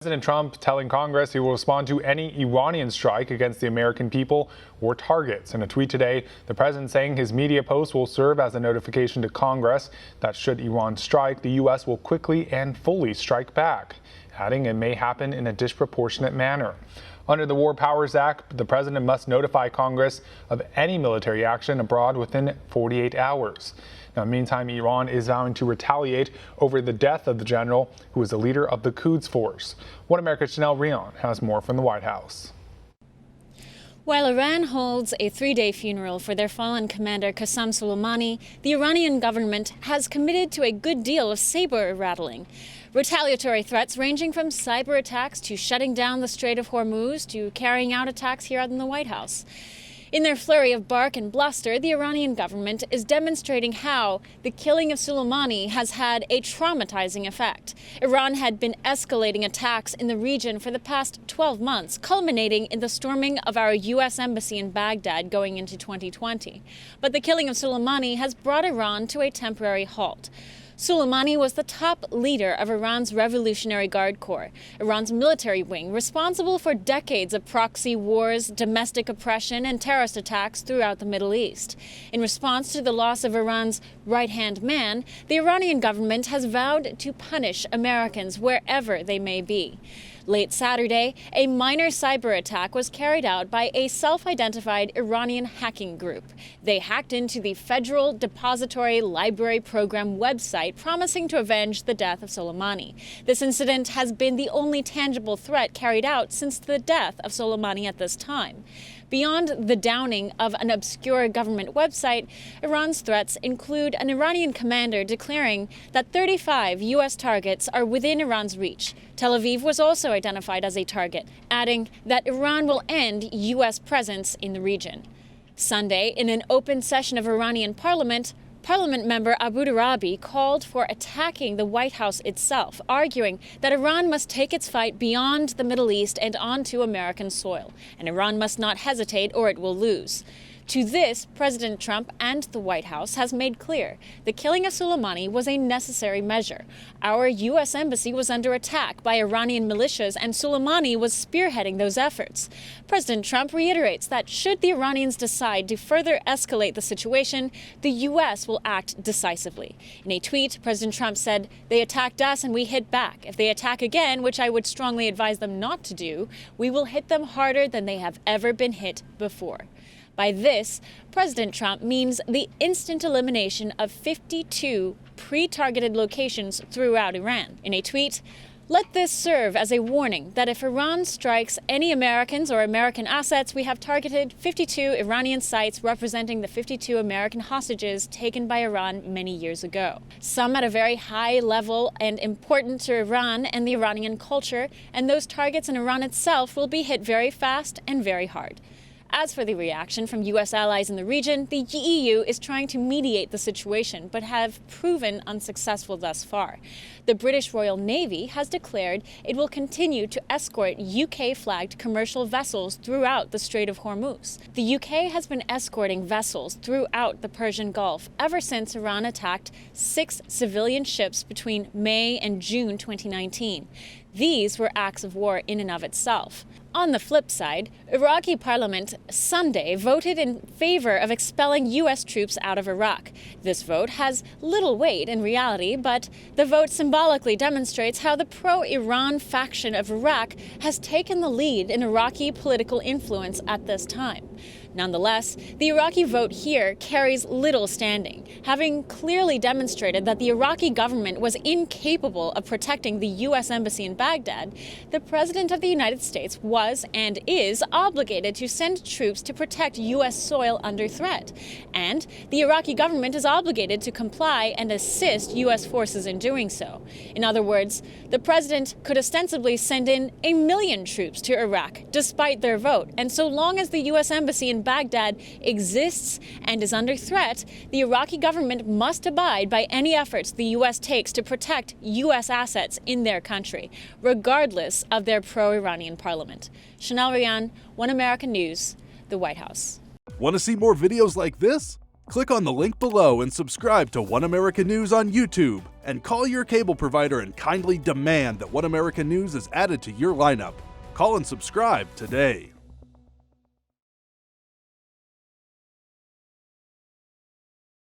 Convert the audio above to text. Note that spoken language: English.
President Trump telling Congress he will respond to any Iranian strike against the American people or targets. In a tweet today, the president saying his media post will serve as a notification to Congress that should Iran strike, the U.S. will quickly and fully strike back, adding it may happen in a disproportionate manner. Under the War Powers Act, the president must notify Congress of any military action abroad within 48 hours. Now, meantime, Iran is vowing to retaliate over the death of the general who was the leader of the Quds Force. One America's Rion has more from the White House. While Iran holds a three-day funeral for their fallen commander Qasem Soleimani, the Iranian government has committed to a good deal of saber-rattling. Retaliatory threats ranging from cyber attacks to shutting down the Strait of Hormuz to carrying out attacks here in the White House. In their flurry of bark and bluster, the Iranian government is demonstrating how the killing of Soleimani has had a traumatizing effect. Iran had been escalating attacks in the region for the past 12 months, culminating in the storming of our U.S. embassy in Baghdad going into 2020. But the killing of Soleimani has brought Iran to a temporary halt. Soleimani was the top leader of Iran's Revolutionary Guard Corps, Iran's military wing, responsible for decades of proxy wars, domestic oppression, and terrorist attacks throughout the Middle East. In response to the loss of Iran's right-hand man, the Iranian government has vowed to punish Americans wherever they may be. Late Saturday, a minor cyber attack was carried out by a self-identified Iranian hacking group. They hacked into the Federal Depository Library Program website, promising to avenge the death of Soleimani. This incident has been the only tangible threat carried out since the death of Soleimani at this time. Beyond the downing of an obscure government website, Iran's threats include an Iranian commander declaring that 35 U.S. targets are within Iran's reach. Tel Aviv was also identified as a target, adding that Iran will end U.S. presence in the region. Sunday, in an open session of Iranian Parliament member Abu Dhabi called for attacking the White House itself, arguing that Iran must take its fight beyond the Middle East and onto American soil, and Iran must not hesitate or it will lose. To this, President Trump and the White House has made clear the killing of Soleimani was a necessary measure. Our U.S. embassy was under attack by Iranian militias, and Soleimani was spearheading those efforts. President Trump reiterates that should the Iranians decide to further escalate the situation, the U.S. will act decisively. In a tweet, President Trump said, "They attacked us and we hit back. If they attack again, which I would strongly advise them not to do, we will hit them harder than they have ever been hit before." By this, President Trump means the instant elimination of 52 pre-targeted locations throughout Iran. In a tweet, "Let this serve as a warning that if Iran strikes any Americans or American assets, we have targeted 52 Iranian sites representing the 52 American hostages taken by Iran many years ago. Some at a very high level and important to Iran and the Iranian culture, and those targets in Iran itself will be hit very fast and very hard." As for the reaction from U.S. allies in the region, the EU is trying to mediate the situation, but have proven unsuccessful thus far. The British Royal Navy has declared it will continue to escort UK-flagged commercial vessels throughout the Strait of Hormuz. The UK has been escorting vessels throughout the Persian Gulf ever since Iran attacked 6 civilian ships between May and June 2019. These were acts of war in and of itself. On the flip side, Iraqi Parliament Sunday voted in favor of expelling U.S. troops out of Iraq. This vote has little weight in reality, but the vote symbolically demonstrates how the pro-Iran faction of Iraq has taken the lead in Iraqi political influence at this time. Nonetheless, the Iraqi vote here carries little standing, having clearly demonstrated that the Iraqi government was incapable of protecting the U.S. embassy in Baghdad. The President of the United States was and is obligated to send troops to protect U.S. soil under threat, and the Iraqi government is obligated to comply and assist U.S. forces in doing so. In other words, the President could ostensibly send in 1 million troops to Iraq despite their vote, and so long as the U.S. embassy in Baghdad exists and is under threat, the Iraqi government must abide by any efforts the U.S. takes to protect U.S. assets in their country, regardless of their pro-Iranian parliament. Rion, One American News, the White House. Want to see more videos like this? Click on the link below and subscribe to One American News on YouTube, and call your cable provider and kindly demand that One American News is added to your lineup. Call and subscribe today.